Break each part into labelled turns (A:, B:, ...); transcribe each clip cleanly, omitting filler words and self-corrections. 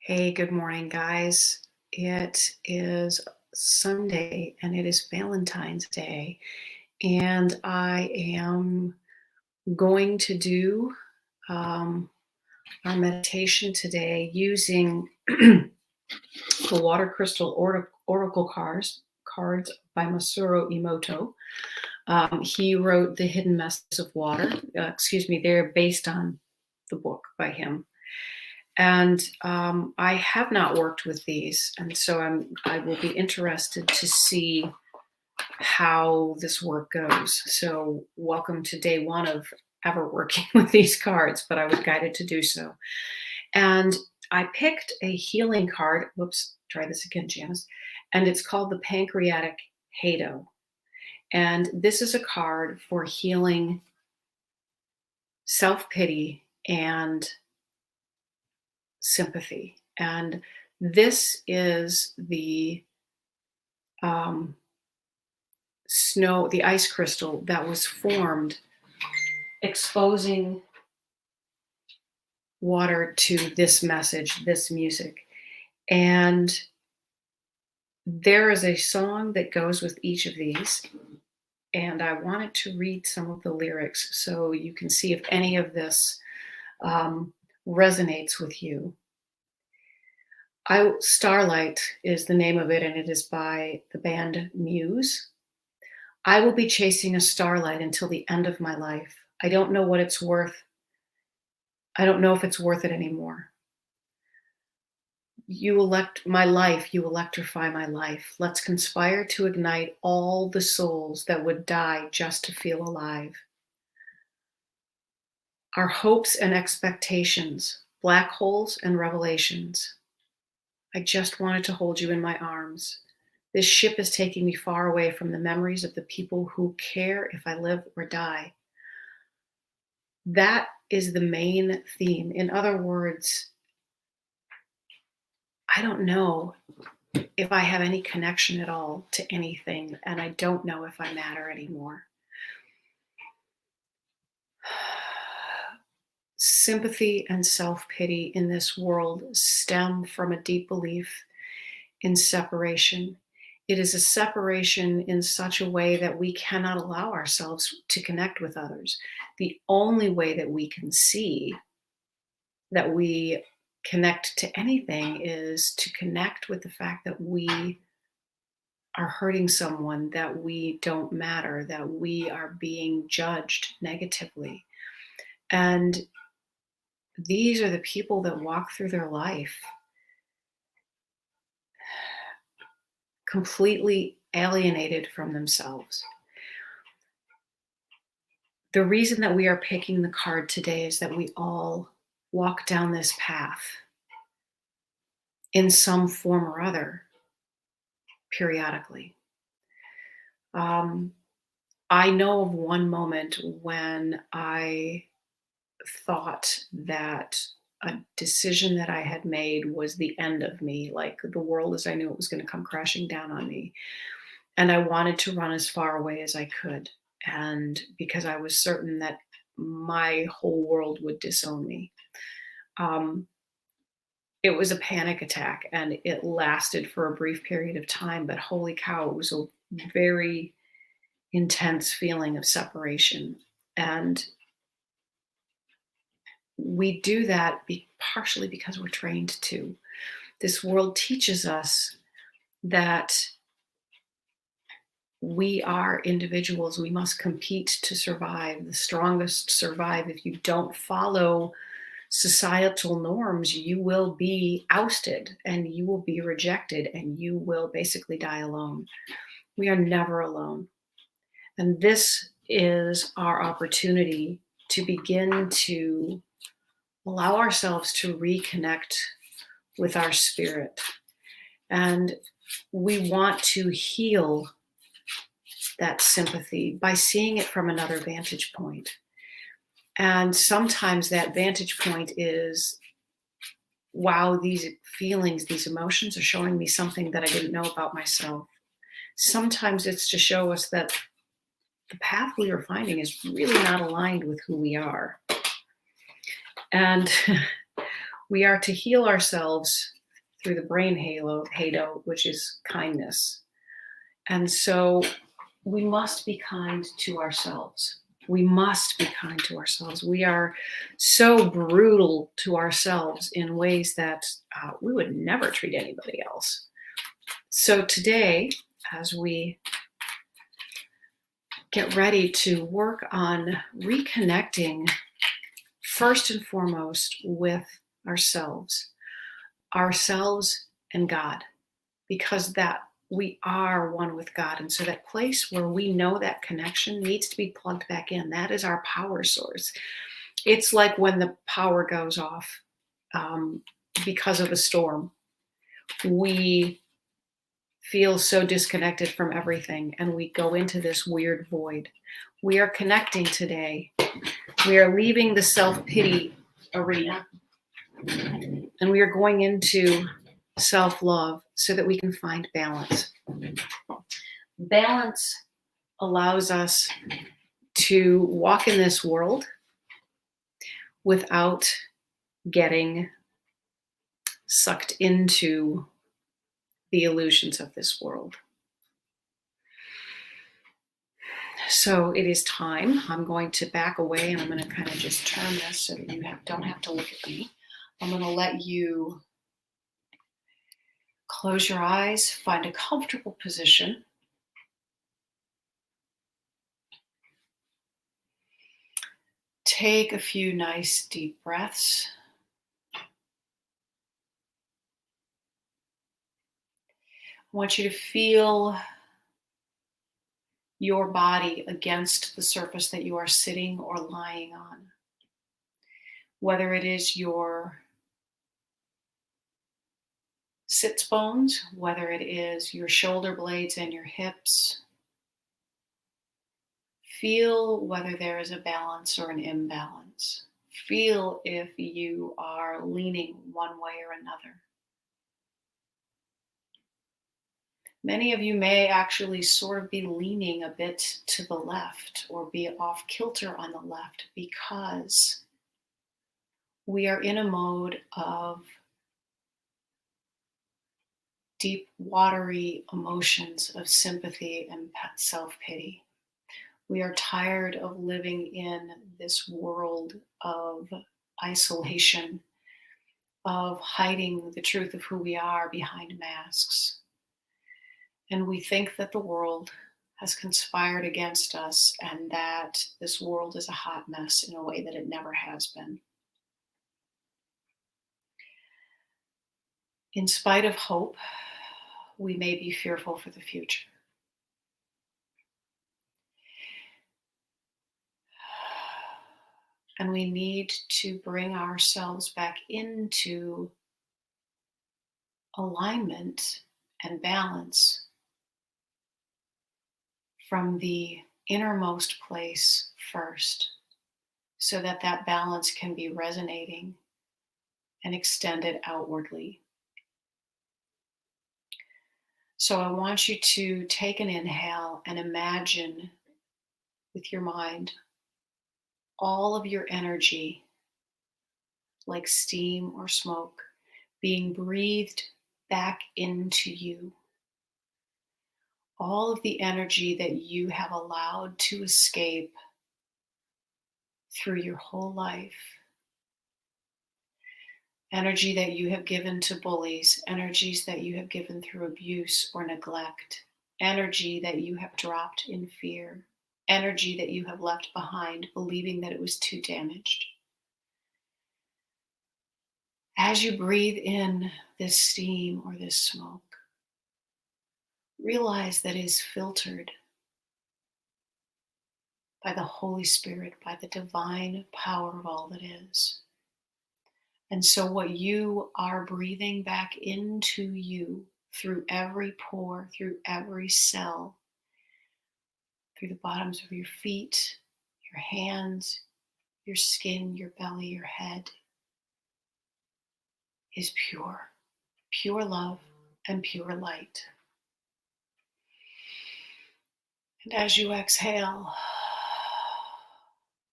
A: Hey, good morning, guys. It is Sunday and it is Valentine's Day, and I am going to do um, our meditation today using the Water Crystal Oracle cards by Masaru Emoto. He wrote The Hidden Messages of Water. They're based on the book by him. And I have not worked with these, and so I will be interested to see how this work goes. So, welcome to day one of ever working with these cards, but I was guided to do so. And I picked a healing card. Whoops, try this again, Janice. And it's called the Pancreatic Hado. And this is a card for healing self pity and sympathy. And this is um, the ice crystal that was formed exposing water to this message, this music. And there is a song that goes with each of these. And I wanted to read some of the lyrics so you can see if any of this resonates with you. Starlight is the name of it, and it is by the band Muse. I will be chasing a starlight until the end of my life. I don't know what it's worth. I don't know if it's worth it anymore. You electrify my life. Let's conspire to ignite all the souls that would die just to feel alive. Our hopes and expectations, black holes and revelations. I just wanted to hold you in my arms. This ship is taking me far away from the memories of the people who care if I live or die. That is the main theme. In other words, I don't know if I have any connection at all to anything, and I don't know if I matter anymore. Sympathy and self-pity in this world stem from a deep belief in separation. It is a separation in such a way that we cannot allow ourselves to connect with others. The only way that we can see that we connect to anything is to connect with the fact that we are hurting someone, that we don't matter, that we are being judged negatively. And these are the people that walk through their life completely alienated from themselves. The reason that we are picking the card today is that we all walk down this path in some form or other periodically. I know of one moment when I thought that a decision that I had made was the end of me, like the world as I knew it was going to come crashing down on me. And I wanted to run as far away as I could. And because I was certain that my whole world would disown me. It was a panic attack and it lasted for a brief period of time, but holy cow, it was a very intense feeling of separation. And we do that partially because we're trained to. This world teaches us that we are individuals. We must compete to survive. The strongest survive. If you don't follow societal norms, you will be ousted and you will be rejected and you will basically die alone. We are never alone. And this is our opportunity to begin to allow ourselves to reconnect with our spirit. And we want to heal that sympathy by seeing it from another vantage point. And sometimes that vantage point is, wow, these feelings, these emotions are showing me something that I didn't know about myself. Sometimes it's to show us that the path we are finding is really not aligned with who we are. And we are to heal ourselves through the brain halo, which is kindness. And so we must be kind to ourselves. We must be kind to ourselves. We are so brutal to ourselves in ways that we would never treat anybody else. So today, as we get ready to work on reconnecting first and foremost with ourselves and God, because that we are one with God. And so that place where we know that connection needs to be plugged back in. That is our power source. It's like when the power goes off because of a storm. We feel so disconnected from everything and we go into this weird void. We are connecting today. We are leaving the self-pity arena and we are going into self-love so that we can find balance. Balance allows us to walk in this world without getting sucked into the illusions of this world. So it is time. I'm going to back away and I'm going to kind of just turn this so that you don't have to look at me. I'm going to let you close your eyes, find a comfortable position. Take a few nice deep breaths. I want you to feel your body against the surface that you are sitting or lying on. Whether it is your sits bones, whether it is your shoulder blades and your hips. Feel whether there is a balance or an imbalance. Feel if you are leaning one way or another. Many of you may actually sort of be leaning a bit to the left or be off kilter on the left because we are in a mode of deep, watery emotions of sympathy and self-pity. We are tired of living in this world of isolation, of hiding the truth of who we are behind masks. And we think that the world has conspired against us and that this world is a hot mess in a way that it never has been. In spite of hope, we may be fearful for the future. And we need to bring ourselves back into alignment and balance from the innermost place first, so that that balance can be resonating and extended outwardly. So I want you to take an inhale and imagine with your mind all of your energy, like steam or smoke, being breathed back into you. All of the energy that you have allowed to escape through your whole life. Energy that you have given to bullies, energies that you have given through abuse or neglect, energy that you have dropped in fear, energy that you have left behind believing that it was too damaged. As you breathe in this steam or this smoke, realize that it is filtered by the Holy Spirit, by the divine power of all that is. And so what you are breathing back into you through every pore, through every cell, through the bottoms of your feet, your hands, your skin, your belly, your head, is pure, pure love and pure light. And as you exhale,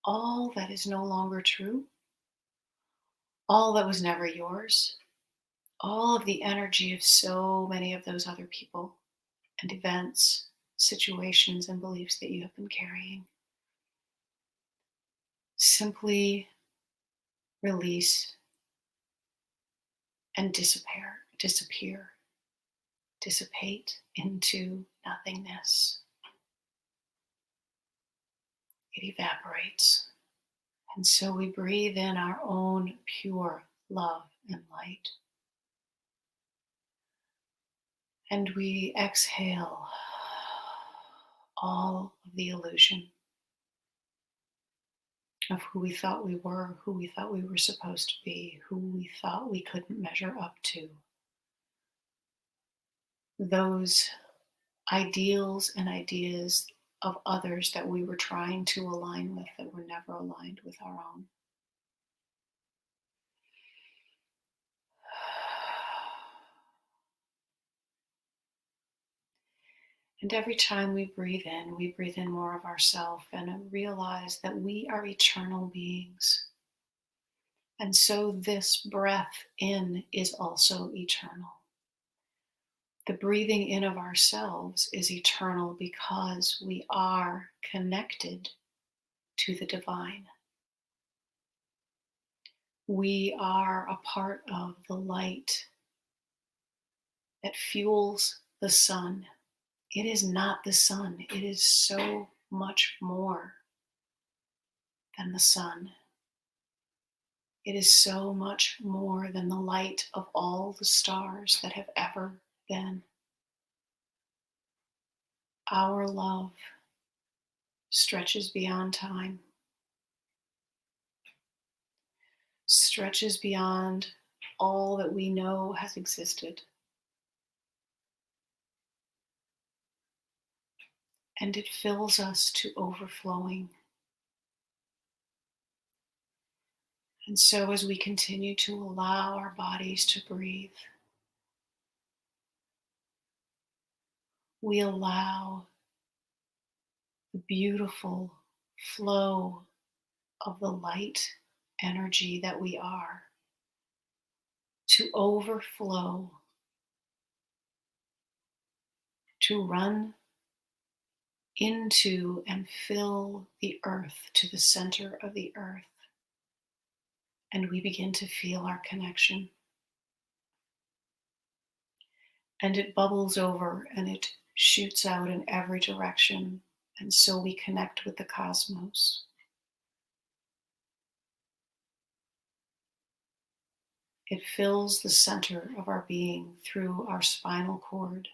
A: all that is no longer true, all that was never yours, all of the energy of so many of those other people and events, situations, and beliefs that you have been carrying. Simply release and dissipate into nothingness. It evaporates. And so we breathe in our own pure love and light. And we exhale all of the illusion of who we thought we were, who we thought we were supposed to be, who we thought we couldn't measure up to. Those ideals and ideas of others that we were trying to align with that were never aligned with our own. And every time we breathe in more of ourself and realize that we are eternal beings. And so this breath in is also eternal. The breathing in of ourselves is eternal because we are connected to the divine. We are a part of the light that fuels the sun. It is not the sun. It is so much more than the sun. It is so much more than the light of all the stars that have ever been. Our love stretches beyond time, stretches beyond all that we know has existed. And it fills us to overflowing. And so as we continue to allow our bodies to breathe, we allow the beautiful flow of the light energy that we are to overflow, to run into and fill the earth, to the center of the earth. And we begin to feel our connection. And it bubbles over and it shoots out in every direction. And so we connect with the cosmos. It fills the center of our being through our spinal cord,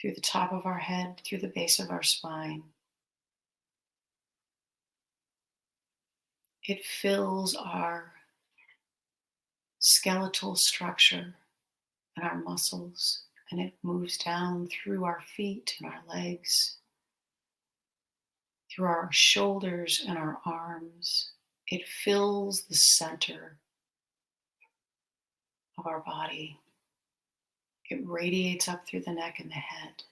A: through the top of our head, through the base of our spine. It fills our skeletal structure and our muscles, and it moves down through our feet and our legs, through our shoulders and our arms. It fills the center of our body. It radiates up through the neck and the head.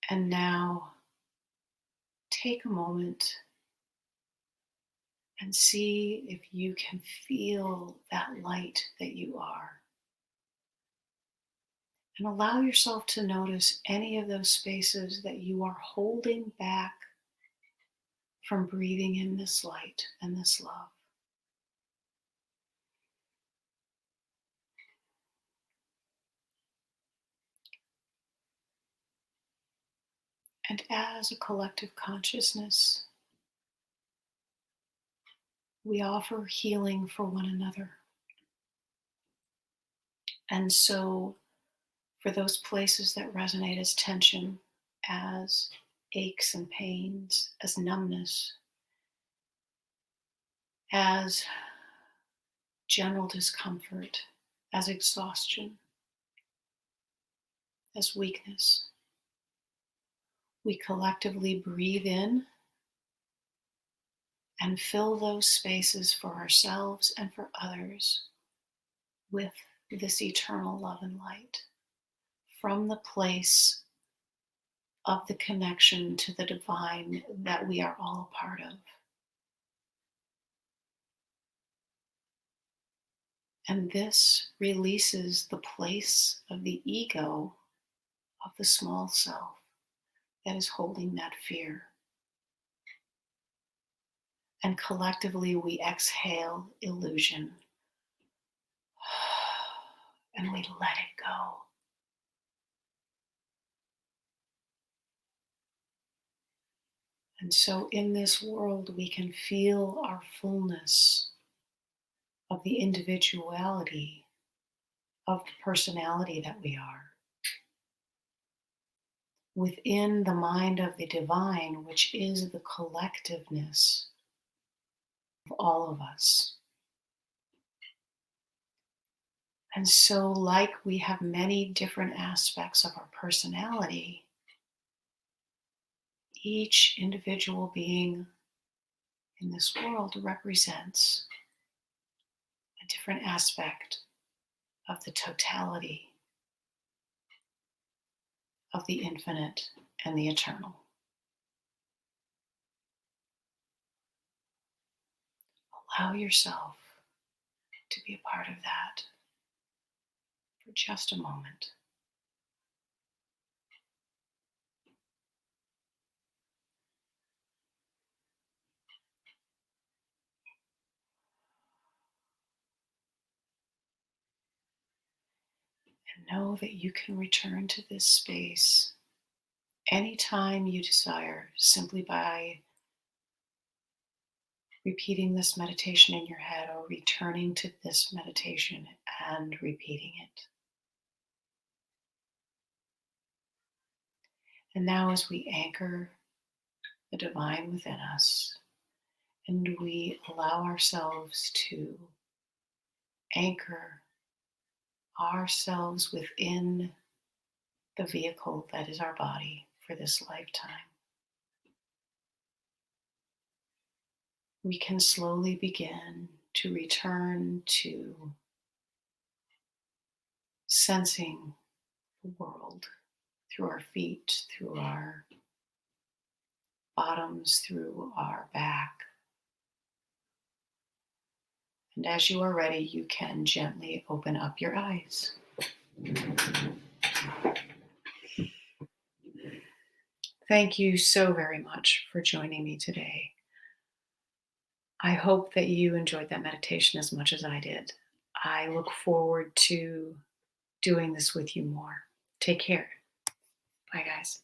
A: And now, take a moment and see if you can feel that light that you are. And allow yourself to notice any of those spaces that you are holding back from breathing in this light and this love. And as a collective consciousness, we offer healing for one another. And so, for those places that resonate as tension, as aches and pains, as numbness, as general discomfort, as exhaustion, as weakness, we collectively breathe in and fill those spaces for ourselves and for others with this eternal love and light from the place of the connection to the divine that we are all a part of. And this releases the place of the ego, of the small self that is holding that fear. And collectively, we exhale illusion and we let it go. And so, in this world, we can feel our fullness of the individuality of the personality that we are within the mind of the divine, which is the collectiveness of all of us. And so, like we have many different aspects of our personality, each individual being in this world represents a different aspect of the totality of the infinite and the eternal. Allow yourself to be a part of that for just a moment. And know that you can return to this space anytime you desire, simply by repeating this meditation in your head or returning to this meditation and repeating it. And now, as we anchor the divine within us and we allow ourselves to anchor ourselves within the vehicle that is our body for this lifetime, we can slowly begin to return to sensing the world through our feet, through our bottoms, through our back. And as you are ready, you can gently open up your eyes. Thank you so very much for joining me today. I hope that you enjoyed that meditation as much as I did. I look forward to doing this with you more. Take care. Bye, guys.